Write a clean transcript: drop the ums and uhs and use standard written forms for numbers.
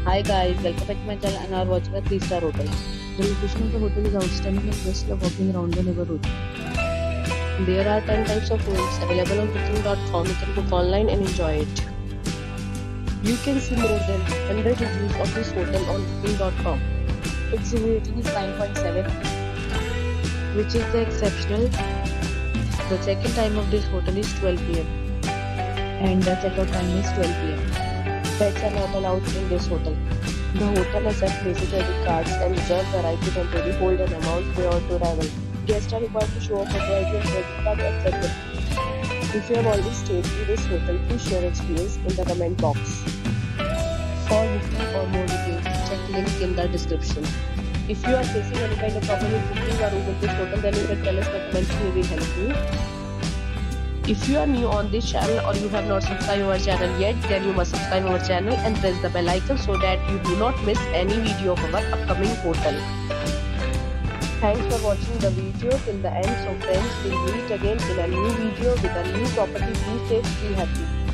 Hi guys, welcome back to my channel and are watching a 3-star hotel. The location of the hotel is outstanding and guests love walking around the neighborhood. There are 10 types of rooms available on booking.com. You can book online and enjoy it. You can see more than 100 reviews of this hotel on booking.com. Its review rating is 9.7, which is the exceptional. The check-in time of this hotel is 12 pm and the check-out time is 12 pm. Pets are not allowed in this hotel. The hotel accepts basic credit cards and reserves the right to temporarily hold an amount prior to arrival. Guests are required to show a photo ID and credit card at check-in. If you have already stayed in this hotel, please share your experience in the comment box. For booking or more details, check link in the description. If you are facing any kind of problem with booking a room in this hotel, then you can tell us in the comments. We will help you. If you are new on this channel or you have not subscribed our channel yet, then you must subscribe our channel and press the bell icon so that you do not miss any video of our upcoming hotel. Thanks for watching the video till the end. So friends, we'll meet again in a new video with a new property. Be safe, be happy.